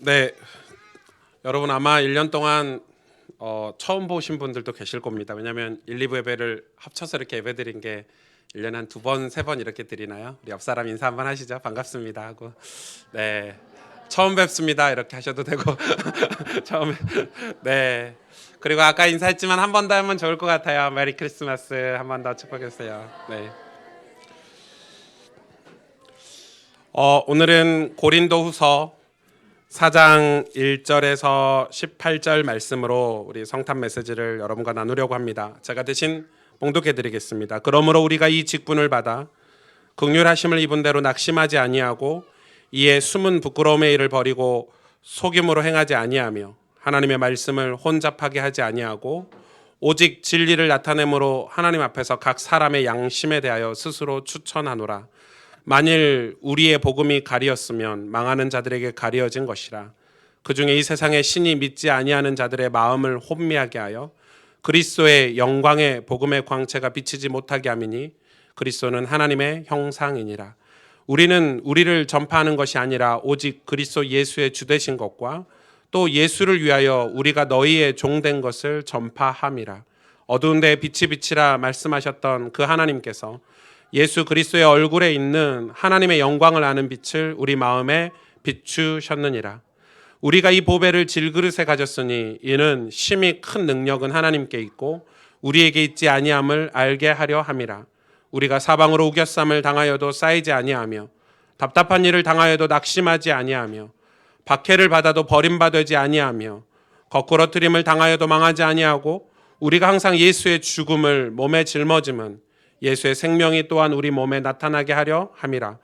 네, 여러분 아마 1년 동안 처음 보신 분들도 계실 겁니다. 왜냐하면 1, 2부 예배를 합쳐서 이렇게 예배 드린 게 1년에 한 2번, 3번 이렇게 드리나요? 우리 옆 사람 인사 한번 하시죠. 반갑습니다 하고. 네, 처음 뵙습니다 이렇게 하셔도 되고 처음. 네, 그리고 아까 인사했지만 한 번 더 하면 좋을 것 같아요. 메리 크리스마스 한 번 더 축복했어요. 네. 오늘은 고린도후서 4장 1절에서 18절 말씀으로 우리 성탄 메시지를 여러분과 나누려고 합니다. 제가 대신 봉독해 드리겠습니다. 그러므로 우리가 이 직분을 받아 긍휼하심을 입은 대로 낙심하지 아니하고 이에 숨은 부끄러움의 일을 버리고 속임으로 행하지 아니하며 하나님의 말씀을 혼잡하게 하지 아니하고 오직 진리를 나타내므로 하나님 앞에서 각 사람의 양심에 대하여 스스로 추천하노라. 만일 우리의 복음이 가리었으면 망하는 자들에게 가리어진 것이라. 그 중에 이 세상의 신이 믿지 아니하는 자들의 마음을 혼미하게 하여 그리스도의 영광의 복음의 광채가 비치지 못하게 함이니 그리스도는 하나님의 형상이니라. 우리는 우리를 전파하는 것이 아니라 오직 그리스도 예수의 주되신 것과 또 예수를 위하여 우리가 너희의 종된 것을 전파함이라. 어두운 데에 빛이 비치라 말씀하셨던 그 하나님께서 예수 그리스도의 얼굴에 있는 하나님의 영광을 아는 빛을 우리 마음에 비추셨느니라. 우리가 이 보배를 질그릇에 가졌으니 이는 심히 큰 능력은 하나님께 있고 우리에게 있지 아니함을 알게 하려 함이라. 우리가 사방으로 우겨쌈을 당하여도 쌓이지 아니하며 답답한 일을 당하여도 낙심하지 아니하며 박해를 받아도 버림받지 아니하며 거꾸러뜨림을 당하여도 망하지 아니하고 우리가 항상 예수의 죽음을 몸에 짊어짐은 예수의 생명이 또한 우리 몸에 나타나게 하려 함이라.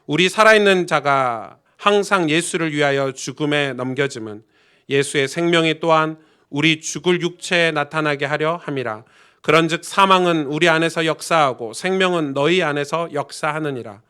우리 살아있는 자가 항상 예수를 위하여 죽음에 넘겨짐은 예수의 생명이 또한 우리 죽을 육체에 나타나게 하려 함이라. 그런즉 사망은 우리 안에서 역사하고 생명은 너희 안에서 역사하느니라.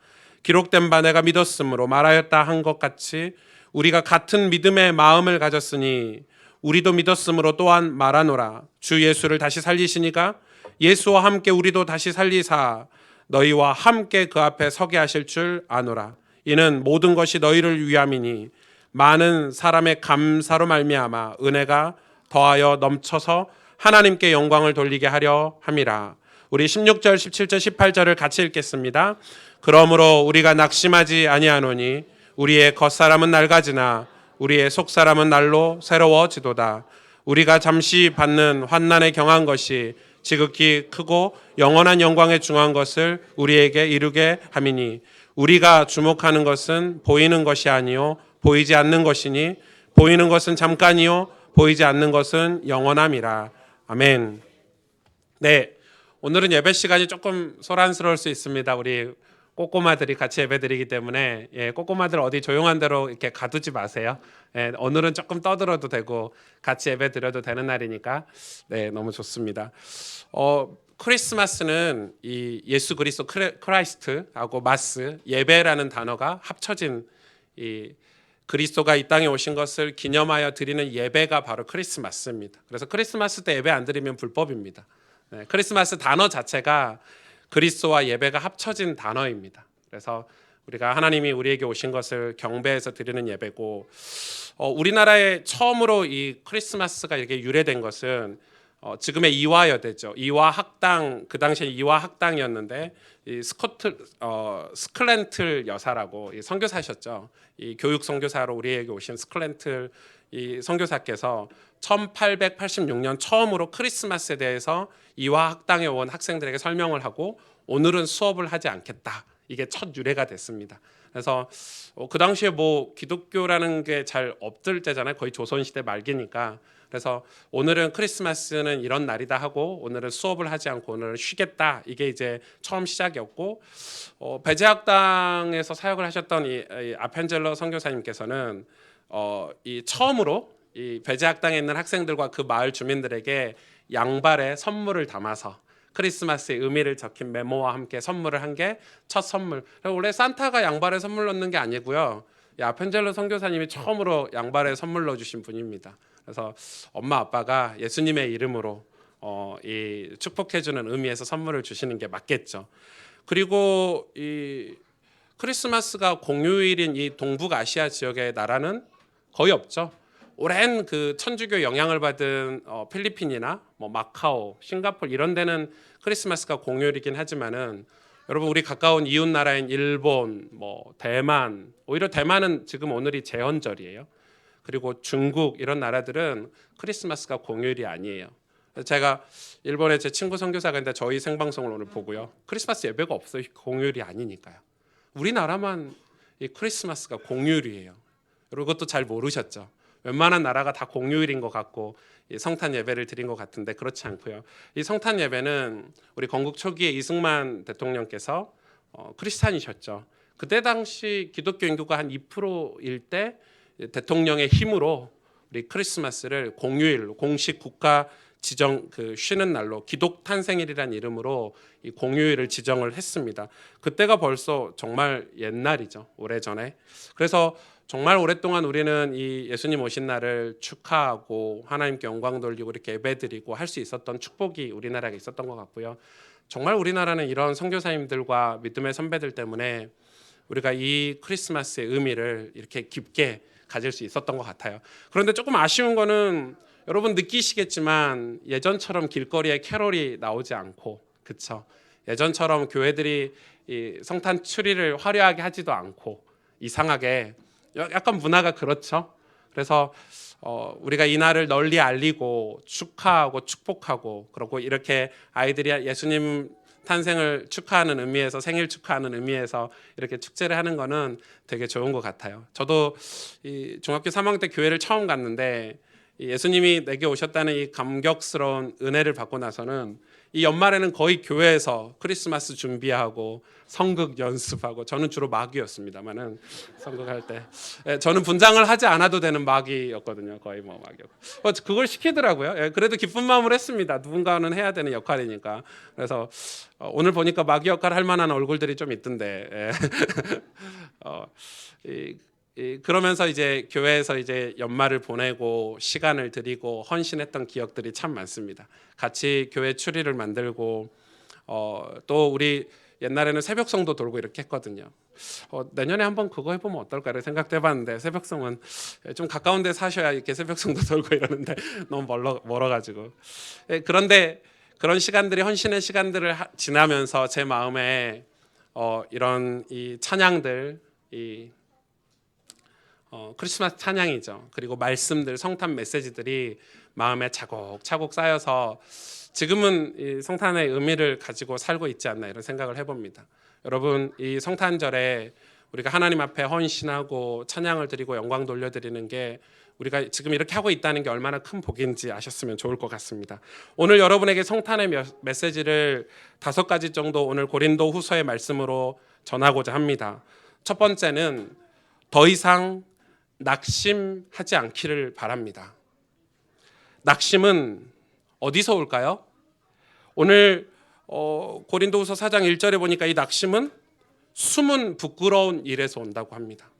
기록된 바 내가 믿었으므로 말하였다 한 것 같이 우리가 같은 믿음의 마음을 가졌으니 우리도 믿었으므로 또한 말하노라. 주 예수를 다시 살리시니가 예수와 함께 우리도 다시 살리사 너희와 함께 그 앞에 서게 하실 줄 아노라. 이는 모든 것이 너희를 위함이니 많은 사람의 감사로 말미암아 은혜가 더하여 넘쳐서 하나님께 영광을 돌리게 하려 함이라. 우리 16절, 17절, 18절을 같이 읽겠습니다. 그러므로 우리가 낙심하지 아니하노니 우리의 겉사람은 낡아지나 우리의 속사람은 날로 새로워지도다. 우리가 잠시 받는 환난에 경한 것이 지극히 크고 영원한 영광에 중한 것을 우리에게 이루게 함이니 우리가 주목하는 것은 보이는 것이 아니요 보이지 않는 것이니 보이는 것은 잠깐이요 보이지 않는 것은 영원함이라. 아멘. 네, 오늘은 예배 시간이 조금 소란스러울 수 있습니다. 우리 꼬꼬마들이 같이 예배드리기 때문에 꼬꼬마들 어디 조용한 데로 이렇게 가두지 마세요. 오늘은 조금 떠들어도 되고 같이 예배드려도 되는 날이니까 네, 너무 좋습니다. 크리스마스는 이 예수 그리스도 크라이스트하고 마스 예배라는 단어가 합쳐진 이 그리스도가 이 땅에 오신 것을 기념하여 드리는 예배가 바로 크리스마스입니다. 그래서 크리스마스 때 예배 안 드리면 불법입니다. 크리스마스 단어 자체가 그리스도와 예배가 합쳐진 단어입니다. 그래서 우리가 하나님이 우리에게 오신 것을 경배해서 드리는 예배고, 우리나라에 처음으로 이 크리스마스가 이렇게 유래된 것은 지금의 이화여대죠. 이화학당, 그 당시에 이화학당이었는데 이 스클렌틀 여사라고 이 선교사셨죠. 이 교육 선교사로 우리에게 오신 스클렌틀 이 선교사께서 1886년 처음으로 크리스마스에 대해서 이화학당에 온 학생들에게 설명을 하고 오늘은 수업을 하지 않겠다. 이게 첫 유래가 됐습니다. 그래서 그 당시에 뭐 기독교라는 게 잘 없을 때잖아요. 거의 조선시대 말기니까. 그래서 오늘은 크리스마스는 이런 날이다 하고 오늘은 수업을 하지 않고 오늘은 쉬겠다. 이게 이제 처음 시작이었고, 배제학당에서 사역을 하셨던 이 아펜젤러 선교사님께서는 이 처음으로 이 배제학당에 있는 학생들과 그 마을 주민들에게 양발에 선물을 담아서 크리스마스의 의미를 적힌 메모와 함께 선물을 한 게 첫 선물. 원래 산타가 양발에 선물 넣는 게 아니고요. 이 아펜젤러 선교사님이 처음으로 양발에 선물 넣어주신 분입니다. 그래서 엄마 아빠가 예수님의 이름으로 이 축복해주는 의미에서 선물을 주시는 게 맞겠죠. 그리고 이 크리스마스가 공휴일인 이 동북아시아 지역의 나라는 거의 없죠. 오랜 그 천주교 영향을 받은 필리핀이나 뭐 마카오, 싱가포르 이런 데는 크리스마스가 공휴일이긴 하지만은 여러분 우리 가까운 이웃 나라인 일본, 뭐 대만, 오히려 대만은 지금 오늘이 제헌절이에요. 그리고 중국 이런 나라들은 크리스마스가 공휴일이 아니에요. 제가 일본에 제 친구 선교사가 있는데 저희 생방송을 오늘 보고요. 크리스마스 예배가 없어요. 공휴일이 아니니까요. 우리나라만 이 크리스마스가 공휴일이에요. 여러분 그것도 잘 모르셨죠? 웬만한 나라가 다 공휴일인 것 같고 이 성탄 예배를 드린 것 같은데 그렇지 않고요. 이 성탄 예배는 우리 건국 초기에 이승만 대통령께서 크리스찬이셨죠. 그때 당시 기독교 인구가 한 2%일 때 대통령의 힘으로 우리 크리스마스를 공휴일로 공식 국가 지정 그 쉬는 날로 기독 탄생일이라는 이름으로 이 공휴일을 지정을 했습니다. 그때가 벌써 정말 옛날이죠. 오래전에. 그래서 정말 오랫동안 우리는 이 예수님 오신 날을 축하하고 하나님께 영광 돌리고 이렇게 예배드리고 할 수 있었던 축복이 우리나라에 있었던 것 같고요. 정말 우리나라는 이런 선교사님들과 믿음의 선배들 때문에 우리가 이 크리스마스의 의미를 이렇게 깊게 가질 수 있었던 것 같아요. 그런데 조금 아쉬운 거는 여러분 느끼시겠지만 예전처럼 길거리에 캐롤이 나오지 않고 그쵸? 예전처럼 교회들이 이 성탄 추리를 화려하게 하지도 않고 이상하게 약간 문화가 그렇죠. 그래서 우리가 이 날을 널리 알리고 축하하고 축복하고 그리고 이렇게 아이들이 예수님 탄생을 축하하는 의미에서 생일 축하하는 의미에서 이렇게 축제를 하는 거는 되게 좋은 것 같아요. 저도 이 중학교 3학년 때 교회를 처음 갔는데 예수님이 내게 오셨다는 이 감격스러운 은혜를 받고 나서는 이 연말에는 거의 교회에서 크리스마스 준비하고 성극 연습하고 저는 주로 마귀였습니다만은 성극할 때 저는 분장을 하지 않아도 되는 마귀였거든요. 거의 뭐 마귀였고 그걸 시키더라고요. 그래도 기쁜 마음으로 했습니다. 누군가는 해야 되는 역할이니까. 그래서 오늘 보니까 마귀 역할 할 만한 얼굴들이 좀 있던데 그러면서 이제 교회에서 이제 연말을 보내고 시간을 드리고 헌신했던 기억들이 참 많습니다. 같이 교회 추리를 만들고 또 우리 옛날에는 새벽성도 돌고 이렇게 했거든요. 내년에 한번 그거 해보면 어떨까를 생각도 해봤는데 새벽성은 좀 가까운 데 사셔야 이렇게 새벽성도 돌고 이러는데 너무 멀어가지고 그런데 그런 시간들이 헌신의 시간들을 지나면서 제 마음에 이런 이 찬양들 이 크리스마스 찬양이죠. 그리고 말씀들, 성탄 메시지들이 마음에 차곡차곡 쌓여서 지금은 이 성탄의 의미를 가지고 살고 있지 않나 이런 생각을 해봅니다. 여러분 이 성탄절에 우리가 하나님 앞에 헌신하고 찬양을 드리고 영광 돌려드리는 게 우리가 지금 이렇게 하고 있다는 게 얼마나 큰 복인지 아셨으면 좋을 것 같습니다. 오늘 여러분에게 성탄의 메시지를 5가지 정도 오늘 고린도 후서의 말씀으로 전하고자 합니다. 첫 번째는 더 이상 낙심하지 않기를 바랍니다. 낙심은 어디서 올까요? 오늘 고린도후서 4장 1절에 보니까 이 낙심은 숨은 부끄러운 일에서 온다고 합니다.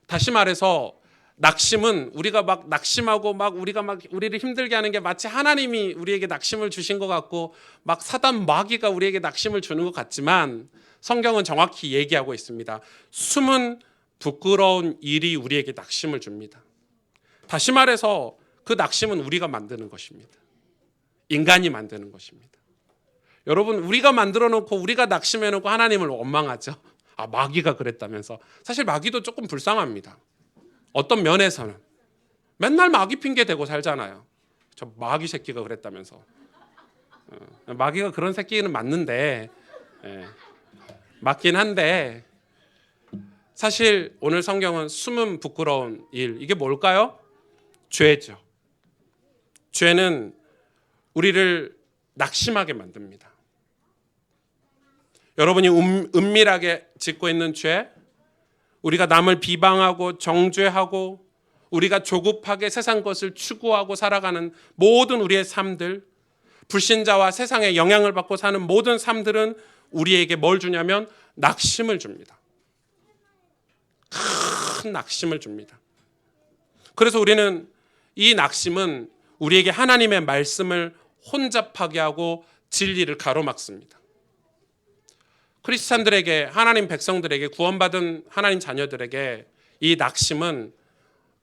다시 말해서 낙심은 우리가 막 낙심하고 막 우리가 막 우리를 힘들게 하는 게 마치 하나님이 우리에게 낙심을 주신 것 같고 막 사단 마귀가 우리에게 낙심을 주는 것 같지만 성경은 정확히 얘기하고 있습니다. 숨은 부끄러운 일이 우리에게 낙심을 줍니다. 다시 말해서 그 낙심은 우리가 만드는 것입니다. 인간이 만드는 것입니다. 여러분 우리가 만들어 놓고 우리가 낙심해 놓고 하나님을 원망하죠. 마귀가 그랬다면서. 사실 마귀도 조금 불쌍합니다. 어떤 면에서는 맨날 마귀 핑계 대고 살잖아요. 저 마귀 새끼가 그랬다면서. 마귀가 그런 새끼는 맞는데 맞긴 한데 사실 오늘 성경은 숨은 부끄러운 일 이게 뭘까요? 죄죠. 죄는 우리를 낙심하게 만듭니다. 여러분이 은밀하게 짓고 있는 죄, 우리가 남을 비방하고 정죄하고 우리가 조급하게 세상 것을 추구하고 살아가는 모든 우리의 삶들, 불신자와 세상에 영향을 받고 사는 모든 삶들은 우리에게 뭘 주냐면 낙심을 줍니다. 큰 낙심을 줍니다. 그래서 우리는 이 낙심은 우리에게 하나님의 말씀을 혼잡하게 하고 진리를 가로막습니다. 크리스찬들에게 하나님 백성들에게 구원받은 하나님 자녀들에게 이 낙심은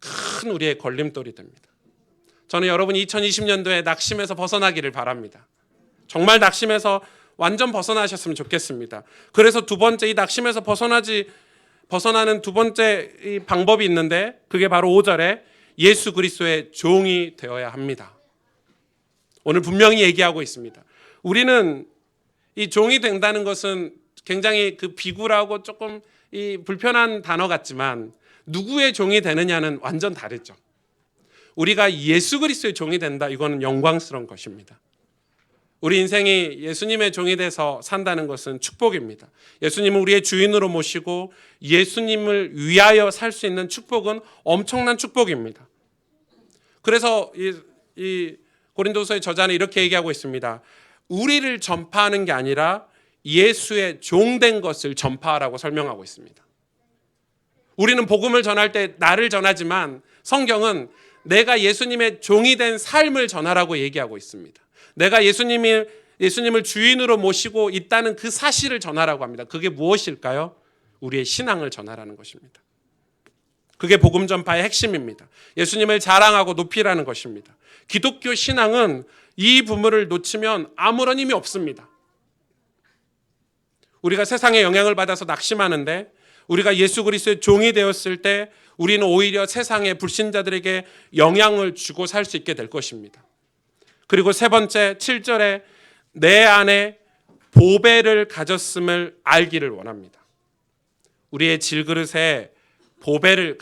큰 우리의 걸림돌이 됩니다. 저는 여러분이 2020년도에 낙심에서 벗어나기를 바랍니다. 정말 낙심에서 완전 벗어나셨으면 좋겠습니다. 그래서 두 번째, 이 낙심에서 벗어나는 두 번째 이 방법이 있는데, 그게 바로 5절에 예수 그리스도의 종이 되어야 합니다. 오늘 분명히 얘기하고 있습니다. 우리는 이 종이 된다는 것은 굉장히 그 비굴하고 조금 이 불편한 단어 같지만, 누구의 종이 되느냐는 완전 다르죠. 우리가 예수 그리스도의 종이 된다, 이거는 영광스러운 것입니다. 우리 인생이 예수님의 종이 돼서 산다는 것은 축복입니다. 예수님을 우리의 주인으로 모시고 예수님을 위하여 살 수 있는 축복은 엄청난 축복입니다. 그래서 이 고린도서의 저자는 이렇게 얘기하고 있습니다. 우리를 전파하는 게 아니라 예수의 종된 것을 전파하라고 설명하고 있습니다. 우리는 복음을 전할 때 나를 전하지만 성경은 내가 예수님의 종이 된 삶을 전하라고 얘기하고 있습니다. 내가 예수님을 주인으로 모시고 있다는 그 사실을 전하라고 합니다. 그게 무엇일까요? 우리의 신앙을 전하라는 것입니다. 그게 복음 전파의 핵심입니다. 예수님을 자랑하고 높이라는 것입니다. 기독교 신앙은 이 부분을 놓치면 아무런 힘이 없습니다. 우리가 세상의 영향을 받아서 낙심하는데, 우리가 예수 그리스도의 종이 되었을 때 우리는 오히려 세상의 불신자들에게 영향을 주고 살 수 있게 될 것입니다. 그리고 세 번째, 7절에 내 안에 보배를 가졌음을 알기를 원합니다. 우리의 질그릇에 보배를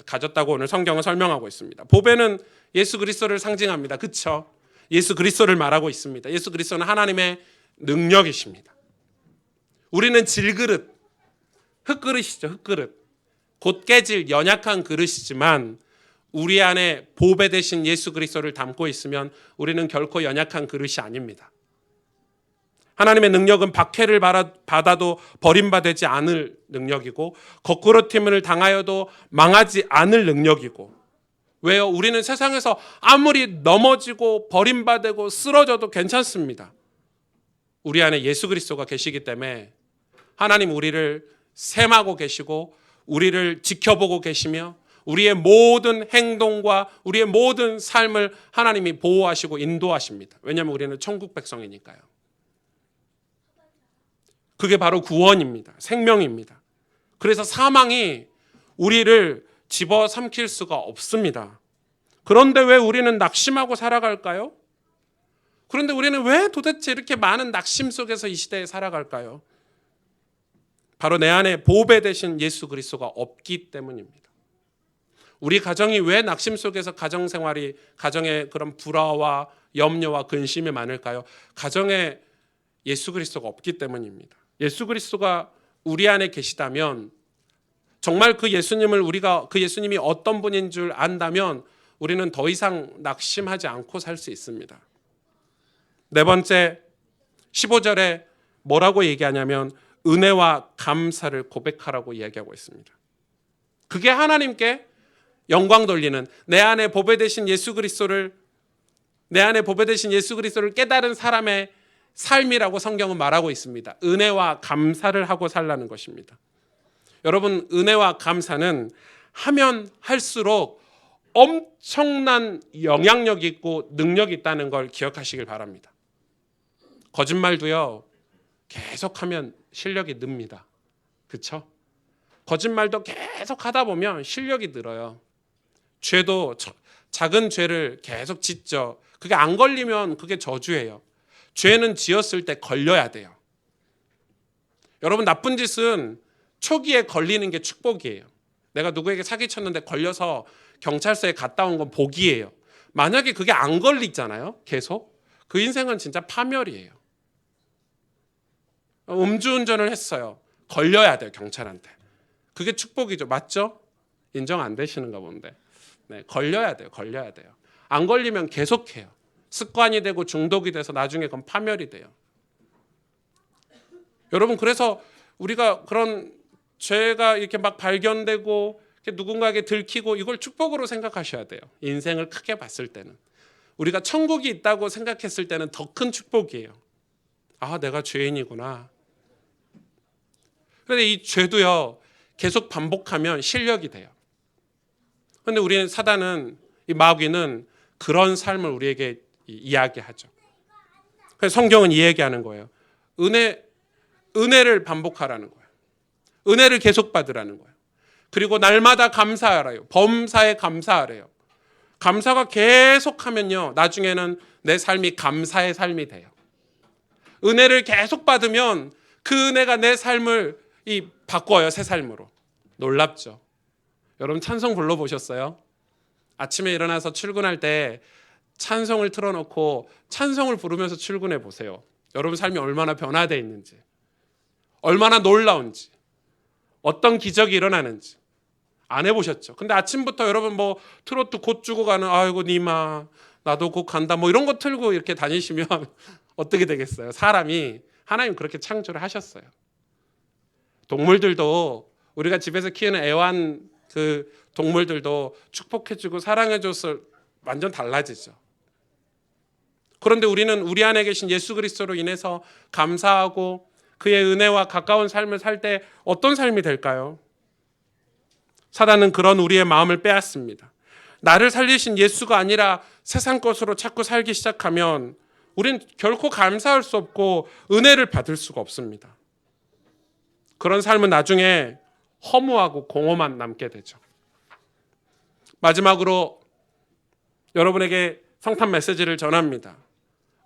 가졌다고 오늘 성경은 설명하고 있습니다. 보배는 예수 그리스도를 상징합니다. 그렇죠? 예수 그리스도를 말하고 있습니다. 예수 그리스도는 하나님의 능력이십니다. 우리는 질그릇, 흙그릇이죠. 흙그릇. 곧 깨질 연약한 그릇이지만 우리 안에 보배 되신 예수 그리스도를 담고 있으면 우리는 결코 연약한 그릇이 아닙니다. 하나님의 능력은 박해를 받아도 버림받지 않을 능력이고, 거꾸로짐을 당하여도 망하지 않을 능력이고. 왜요? 우리는 세상에서 아무리 넘어지고 버림받고 쓰러져도 괜찮습니다. 우리 안에 예수 그리스도가 계시기 때문에 하나님 우리를 셈하고 계시고 우리를 지켜보고 계시며 우리의 모든 행동과 우리의 모든 삶을 하나님이 보호하시고 인도하십니다. 왜냐하면 우리는 천국 백성이니까요. 그게 바로 구원입니다. 생명입니다. 그래서 사망이 우리를 집어삼킬 수가 없습니다. 그런데 왜 우리는 낙심하고 살아갈까요? 그런데 우리는 왜 도대체 이렇게 많은 낙심 속에서 이 시대에 살아갈까요? 바로 내 안에 보배 되신 예수 그리스도가 없기 때문입니다. 우리 가정이 왜 낙심 속에서 가정생활이, 가정의 그런 불화와 염려와 근심이 많을까요? 가정에 예수 그리스도가 없기 때문입니다. 예수 그리스도가 우리 안에 계시다면, 정말 그 예수님을 우리가 그 예수님이 어떤 분인 줄 안다면 우리는 더 이상 낙심하지 않고 살 수 있습니다. 네 번째, 15절에 뭐라고 얘기하냐면 은혜와 감사를 고백하라고 이야기하고 있습니다. 그게 하나님께 영광 돌리는, 내 안에 보배 되신 예수 그리스도를 깨달은 사람의 삶이라고 성경은 말하고 있습니다. 은혜와 감사를 하고 살라는 것입니다. 여러분, 은혜와 감사는 하면 할수록 엄청난 영향력이 있고 능력이 있다는 걸 기억하시길 바랍니다. 거짓말도요, 계속하면 실력이 늡니다. 그렇죠? 거짓말도 계속 하다 보면 실력이 늘어요. 죄도 작은 죄를 계속 짓죠. 그게 안 걸리면 그게 저주예요. 죄는 지었을 때 걸려야 돼요. 여러분, 나쁜 짓은 초기에 걸리는 게 축복이에요. 내가 누구에게 사기쳤는데 걸려서 경찰서에 갔다 온 건 복이에요. 만약에 그게 안 걸리잖아요, 계속. 그 인생은 진짜 파멸이에요. 음주운전을 했어요. 걸려야 돼요, 경찰한테. 그게 축복이죠. 맞죠? 인정 안 되시는가 본데. 네, 걸려야 돼요. 안 걸리면 계속해요. 습관이 되고 중독이 돼서 나중에 그건 파멸이 돼요. 여러분, 그래서 우리가 그런 죄가 이렇게 막 발견되고 누군가에게 들키고 이걸 축복으로 생각하셔야 돼요. 인생을 크게 봤을 때는. 우리가 천국이 있다고 생각했을 때는 더 큰 축복이에요. 아, 내가 죄인이구나. 그런데 이 죄도요, 계속 반복하면 실력이 돼요. 근데 우리는 사단은 이 마귀는 그런 삶을 우리에게 이야기하죠. 그래서 성경은 이 얘기하는 거예요. 은혜를 반복하라는 거예요. 은혜를 계속 받으라는 거예요. 그리고 날마다 감사하래요. 범사에 감사하래요. 감사가 계속하면요, 나중에는 내 삶이 감사의 삶이 돼요. 은혜를 계속 받으면 그 은혜가 내 삶을 바꿔요. 새 삶으로. 놀랍죠. 여러분 찬송 불러보셨어요? 아침에 일어나서 출근할 때 찬송을 틀어놓고 찬송을 부르면서 출근해 보세요. 여러분 삶이 얼마나 변화되어 있는지, 얼마나 놀라운지, 어떤 기적이 일어나는지 안 해보셨죠? 근데 아침부터 여러분 뭐 트로트 곧 주고 가는 아이고 니마 나도 곧 간다 뭐 이런 거 틀고 이렇게 다니시면 어떻게 되겠어요? 사람이 하나님 그렇게 창조를 하셨어요. 동물들도 우리가 집에서 키우는 애완 그 동물들도 축복해주고 사랑해줘서 완전 달라지죠. 그런데 우리는 우리 안에 계신 예수 그리스도로 인해서 감사하고 그의 은혜와 가까운 삶을 살 때 어떤 삶이 될까요? 사단은 그런 우리의 마음을 빼앗습니다. 나를 살리신 예수가 아니라 세상 것으로 자꾸 살기 시작하면 우린 결코 감사할 수 없고 은혜를 받을 수가 없습니다. 그런 삶은 나중에 허무하고 공허만 남게 되죠. 마지막으로 여러분에게 성탄 메시지를 전합니다.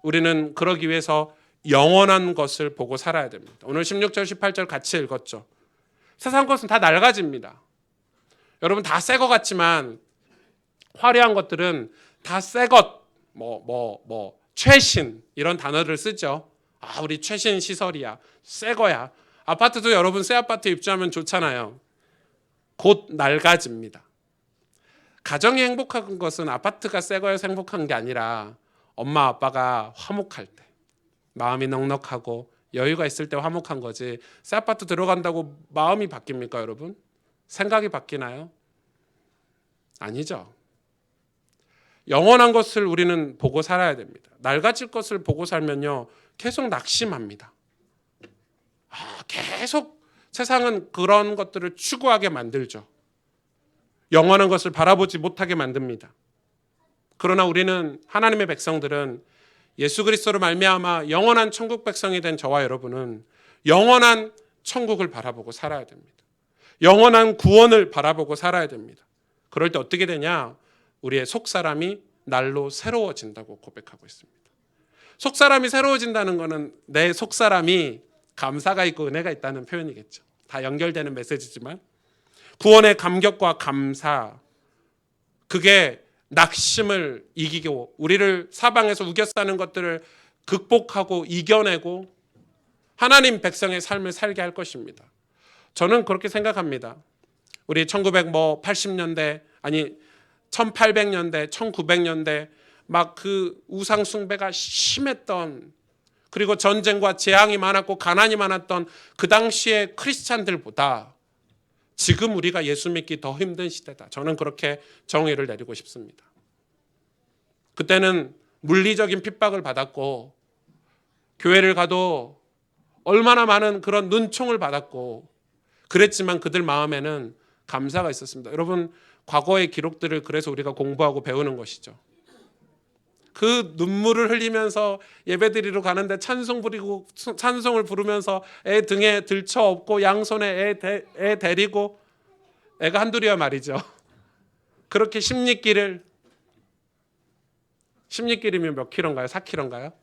우리는 그러기 위해서 영원한 것을 보고 살아야 됩니다. 오늘 16절 18절 같이 읽었죠. 세상 것은 다 낡아집니다. 여러분 다 새 것 같지만 화려한 것들은 다 새 것, 최신 이런 단어를 쓰죠. 아, 우리 최신 시설이야. 새 거야. 아파트도 여러분 새 아파트 입주하면 좋잖아요. 곧 낡아집니다. 가정이 행복한 것은 아파트가 새 거여서 행복한 게 아니라 엄마 아빠가 화목할 때, 마음이 넉넉하고 여유가 있을 때 화목한 거지. 새 아파트 들어간다고 마음이 바뀝니까, 여러분? 생각이 바뀌나요? 아니죠. 영원한 것을 우리는 보고 살아야 됩니다. 낡아질 것을 보고 살면요, 계속 낙심합니다. 계속 세상은 그런 것들을 추구하게 만들죠. 영원한 것을 바라보지 못하게 만듭니다. 그러나 우리는 하나님의 백성들은 예수 그리스도로 말미암아 영원한 천국 백성이 된 저와 여러분은 영원한 천국을 바라보고 살아야 됩니다. 영원한 구원을 바라보고 살아야 됩니다. 그럴 때 어떻게 되냐? 우리의 속사람이 날로 새로워진다고 고백하고 있습니다. 속사람이 새로워진다는 것은 내 속사람이 감사가 있고 은혜가 있다는 표현이겠죠. 다 연결되는 메시지지만 구원의 감격과 감사, 그게 낙심을 이기고 우리를 사방에서 우겨싸는 것들을 극복하고 이겨내고 하나님 백성의 삶을 살게 할 것입니다. 저는 그렇게 생각합니다. 우리 1980년대 아니 1800년대 1900년대 막 그 우상 숭배가 심했던, 그리고 전쟁과 재앙이 많았고 가난이 많았던 그 당시의 크리스찬들보다 지금 우리가 예수 믿기 더 힘든 시대다. 저는 그렇게 정의를 내리고 싶습니다. 그때는 물리적인 핍박을 받았고 교회를 가도 얼마나 많은 그런 눈총을 받았고 그랬지만 그들 마음에는 감사가 있었습니다. 여러분, 과거의 기록들을 그래서 우리가 공부하고 배우는 것이죠. 그 눈물을 흘리면서 예배드리러 가는데 찬송을 부르면서 애 등에 들쳐 업고 양손에 애 데리고, 애가 한둘이야 말이죠. 그렇게 10리길이면 몇 킬로인가요? 4킬로인가요?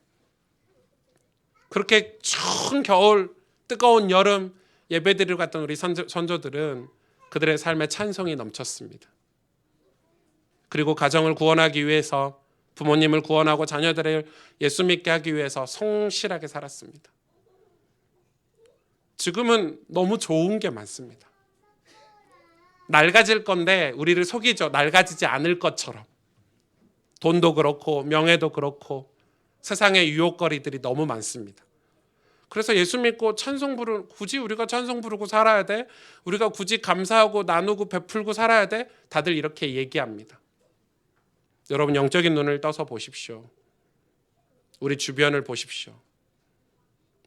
그렇게 추운 겨울, 뜨거운 여름 예배드리러 갔던 우리 선조들은 그들의 삶에 찬송이 넘쳤습니다. 그리고 가정을 구원하기 위해서, 부모님을 구원하고 자녀들을 예수 믿게 하기 위해서 성실하게 살았습니다. 지금은 너무 좋은 게 많습니다. 낡아질 건데 우리를 속이죠. 낡아지지 않을 것처럼. 돈도 그렇고 명예도 그렇고 세상의 유혹거리들이 너무 많습니다. 그래서 예수 믿고 굳이 우리가 찬송 부르고 살아야 돼? 우리가 굳이 감사하고 나누고 베풀고 살아야 돼? 다들 이렇게 얘기합니다. 여러분, 영적인 눈을 떠서 보십시오. 우리 주변을 보십시오.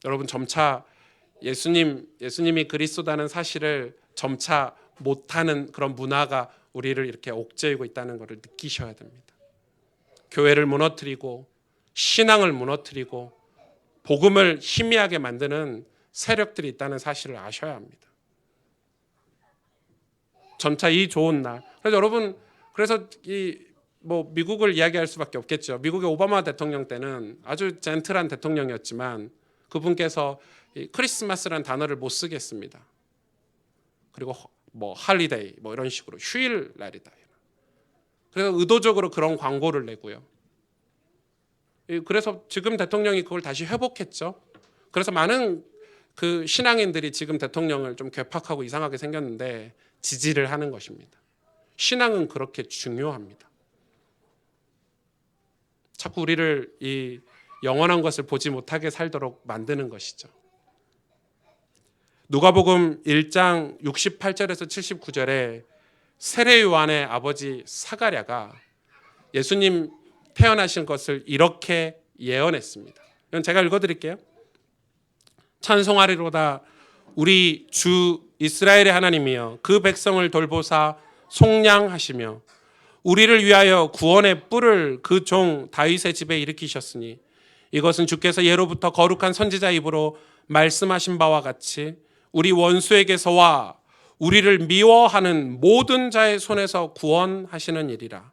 여러분, 점차 예수님이 그리스도라는 사실을 점차 못하는 그런 문화가 우리를 이렇게 옥죄이고 있다는 것을 느끼셔야 됩니다. 교회를 무너뜨리고 신앙을 무너뜨리고 복음을 희미하게 만드는 세력들이 있다는 사실을 아셔야 합니다. 점차 이 좋은 날. 그래서 여러분, 그래서 미국을 이야기할 수밖에 없겠죠. 미국의 오바마 대통령 때는 아주 젠틀한 대통령이었지만 그분께서 크리스마스라는 단어를 못 쓰겠습니다. 그리고 할리데이 이런 식으로 휴일 날이다. 그래서 의도적으로 그런 광고를 내고요. 그래서 지금 대통령이 그걸 다시 회복했죠. 그래서 많은 그 신앙인들이 지금 대통령을 좀 괴팍하고 이상하게 생겼는데 지지를 하는 것입니다. 신앙은 그렇게 중요합니다. 자꾸 우리를 이 영원한 것을 보지 못하게 살도록 만드는 것이죠. 누가복음 1장 68절에서 79절에 세례 요한의 아버지 사가랴가 예수님 태어나신 것을 이렇게 예언했습니다. 이건 제가 읽어드릴게요. 찬송하리로다 우리 주 이스라엘의 하나님이여 그 백성을 돌보사 속량하시며 우리를 위하여 구원의 뿔을 그 종 다윗의 집에 일으키셨으니 이것은 주께서 예로부터 거룩한 선지자 입으로 말씀하신 바와 같이 우리 원수에게서와 우리를 미워하는 모든 자의 손에서 구원하시는 일이라.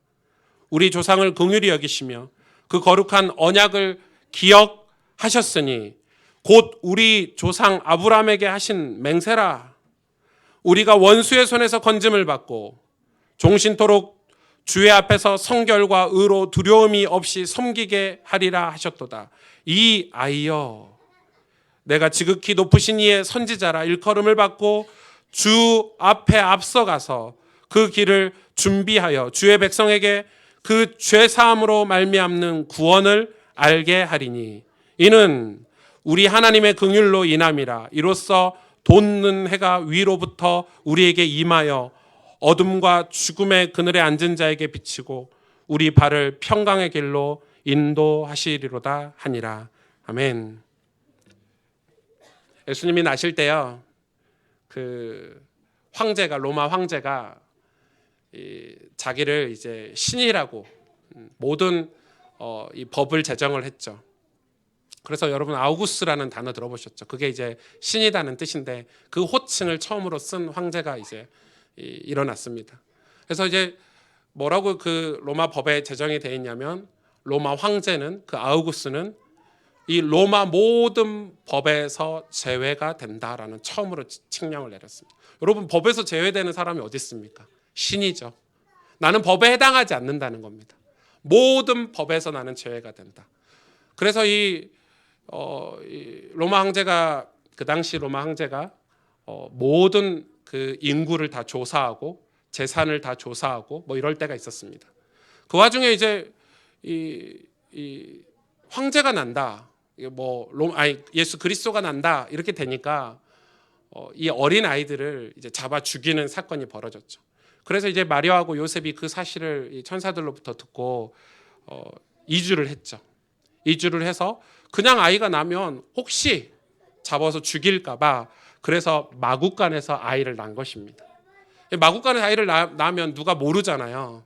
우리 조상을 긍휼히 여기시며 그 거룩한 언약을 기억하셨으니 곧 우리 조상 아브라함에게 하신 맹세라. 우리가 원수의 손에서 건짐을 받고 종신토록 주의 앞에서 성결과 의로 두려움이 없이 섬기게 하리라 하셨도다. 이 아이여 내가 지극히 높으신 이의 선지자라 일컬음을 받고 주 앞에 앞서가서 그 길을 준비하여 주의 백성에게 그 죄사함으로 말미암는 구원을 알게 하리니 이는 우리 하나님의 긍휼로 인함이라. 이로써 돋는 해가 위로부터 우리에게 임하여 어둠과 죽음의 그늘에 앉은 자에게 비치고 우리 발을 평강의 길로 인도하시리로다 하니라. 아멘. 예수님이 나실 때요, 그 황제가 로마 황제가 자기를 이제 신이라고 모든 이 법을 제정을 했죠. 그래서 여러분 아우구스라는 단어 들어보셨죠? 그게 이제 신이라는 뜻인데 그 호칭을 처음으로 쓴 황제가 이제 일어났습니다. 그래서 이제 뭐라고 그 로마 법에 제정이 되어 있냐면 로마 황제는 그 아우구스는 이 로마 모든 법에서 제외가 된다라는 처음으로 칙령을 내렸습니다. 여러분 법에서 제외되는 사람이 어디 있습니까? 신이죠. 나는 법에 해당하지 않는다는 겁니다. 모든 법에서 나는 제외가 된다. 그래서 이 로마 황제가 그 당시 로마 황제가 모든 그 인구를 다 조사하고 재산을 다 조사하고 이럴 때가 있었습니다. 그 와중에 이제 이 황제가 난다. 예수 그리스도가 난다 이렇게 되니까 이 어린 아이들을 이제 잡아 죽이는 사건이 벌어졌죠. 그래서 이제 마리아하고 요셉이 그 사실을 이 천사들로부터 듣고 이주를 했죠. 이주를 해서 그냥 아이가 나면 혹시 잡아서 죽일까봐 그래서 마구간에서 아이를 낳은 것입니다. 마구간에서 아이를 낳으면 누가 모르잖아요.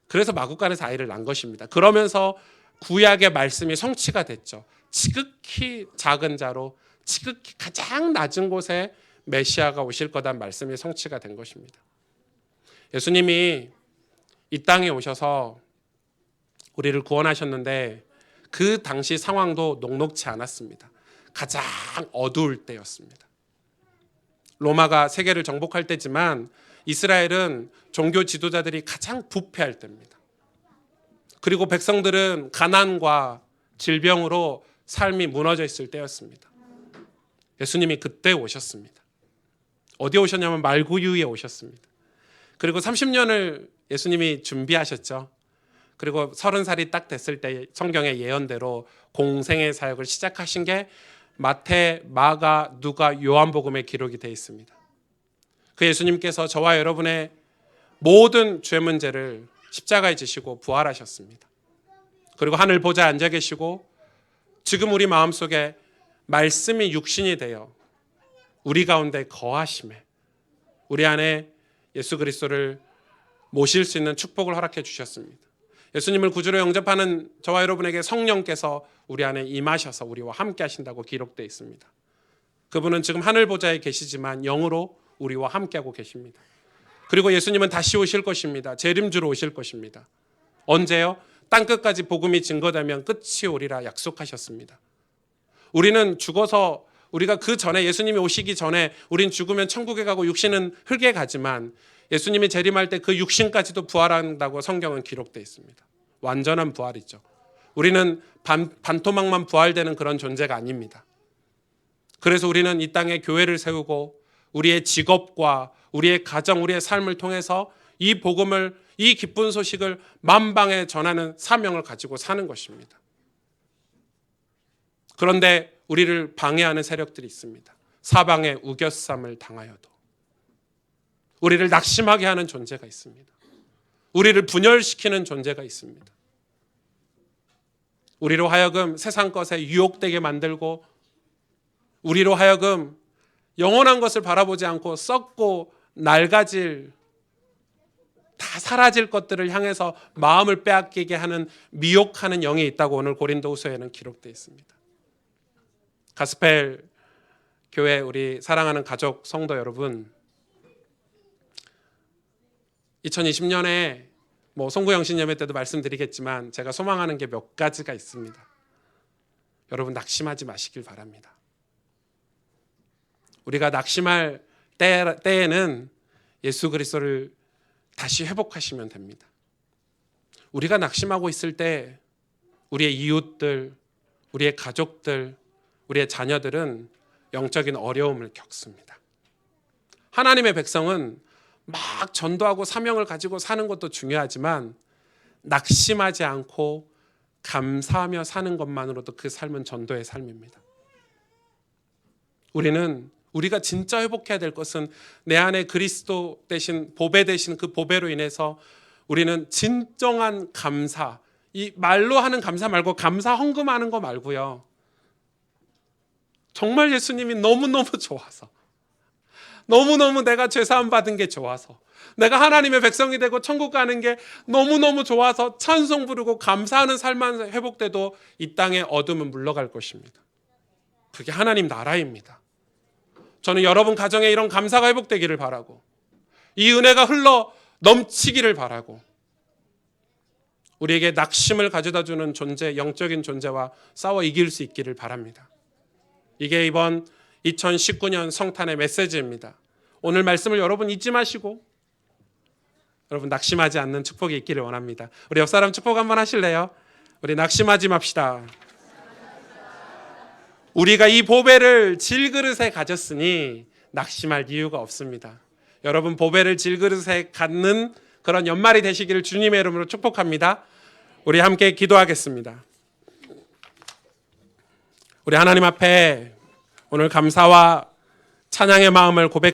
그래서 마구간에서 아이를 낳은 것입니다. 그러면서 구약의 말씀이 성취가 됐죠. 지극히 작은 자로 지극히 가장 낮은 곳에 메시아가 오실 거다는 말씀이 성취가 된 것입니다. 예수님이 이 땅에 오셔서 우리를 구원하셨는데 그 당시 상황도 녹록치 않았습니다. 가장 어두울 때였습니다. 로마가 세계를 정복할 때지만 이스라엘은 종교 지도자들이 가장 부패할 때입니다. 그리고 백성들은 가난과 질병으로 삶이 무너져 있을 때였습니다. 예수님이 그때 오셨습니다. 어디에 오셨냐면 말구유에 오셨습니다. 그리고 30년을 예수님이 준비하셨죠. 그리고 30살이 딱 됐을 때 성경의 예언대로 공생의 사역을 시작하신 게 마태, 마가, 누가, 요한복음에 기록이 되어 있습니다. 그 예수님께서 저와 여러분의 모든 죄 문제를 십자가에 지시고 부활하셨습니다. 그리고 하늘 보좌에 앉아 계시고 지금 우리 마음속에 말씀이 육신이 되어 우리 가운데 거하심에 우리 안에 예수 그리스도를 모실 수 있는 축복을 허락해 주셨습니다. 예수님을 구주로 영접하는 저와 여러분에게 성령께서 우리 안에 임하셔서 우리와 함께 하신다고 기록되어 있습니다. 그분은 지금 하늘 보좌에 계시지만 영으로 우리와 함께하고 계십니다. 그리고 예수님은 다시 오실 것입니다. 재림주로 오실 것입니다. 언제요? 땅끝까지 복음이 증거되면 끝이 오리라 약속하셨습니다. 우리는 죽어서 우리가 그 전에 예수님이 오시기 전에 우린 죽으면 천국에 가고 육신은 흙에 가지만 예수님이 재림할 때 그 육신까지도 부활한다고 성경은 기록되어 있습니다. 완전한 부활이죠. 우리는 반토막만 부활되는 그런 존재가 아닙니다. 그래서 우리는 이 땅에 교회를 세우고 우리의 직업과 우리의 가정, 우리의 삶을 통해서 이 복음을, 이 기쁜 소식을 만방에 전하는 사명을 가지고 사는 것입니다. 그런데 우리를 방해하는 세력들이 있습니다. 사방에 우겨쌈을 당하여도. 우리를 낙심하게 하는 존재가 있습니다. 우리를 분열시키는 존재가 있습니다. 우리로 하여금 세상 것에 유혹되게 만들고 우리로 하여금 영원한 것을 바라보지 않고 썩고 낡아질, 다 사라질 것들을 향해서 마음을 빼앗기게 하는 미혹하는 영이 있다고 오늘 고린도후서에는 기록되어 있습니다. 가스펠 교회 우리 사랑하는 가족 성도 여러분, 2020년에 송구영신 예배 때도 말씀드리겠지만 제가 소망하는 게 몇 가지가 있습니다. 여러분 낙심하지 마시길 바랍니다. 우리가 낙심할 때에는 예수 그리스도를 다시 회복하시면 됩니다. 우리가 낙심하고 있을 때 우리의 이웃들, 우리의 가족들, 우리의 자녀들은 영적인 어려움을 겪습니다. 하나님의 백성은 막 전도하고 사명을 가지고 사는 것도 중요하지만 낙심하지 않고 감사하며 사는 것만으로도 그 삶은 전도의 삶입니다. 우리가 진짜 회복해야 될 것은 내 안에 그리스도 대신 보배 대신 그 보배로 인해서 우리는 진정한 감사, 이 말로 하는 감사 말고 감사 헌금하는 거 말고요. 정말 예수님이 너무너무 좋아서, 너무너무 내가 죄사함 받은 게 좋아서, 내가 하나님의 백성이 되고 천국 가는 게 너무너무 좋아서 찬송 부르고 감사하는 삶만 회복돼도 이 땅의 어둠은 물러갈 것입니다. 그게 하나님 나라입니다. 저는 여러분 가정에 이런 감사가 회복되기를 바라고 이 은혜가 흘러 넘치기를 바라고 우리에게 낙심을 가져다주는 존재, 영적인 존재와 싸워 이길 수 있기를 바랍니다. 이게 이번 2019년 성탄의 메시지입니다. 오늘 말씀을 여러분 잊지 마시고 여러분 낙심하지 않는 축복이 있기를 원합니다. 우리 옆 사람 축복 한번 하실래요? 우리 낙심하지 맙시다. 우리가 이 보배를 질그릇에 가졌으니 낙심할 이유가 없습니다. 여러분 보배를 질그릇에 갖는 그런 연말이 되시기를 주님의 이름으로 축복합니다. 우리 함께 기도하겠습니다. 우리 하나님 앞에 오늘 감사와 찬양의 마음을 고백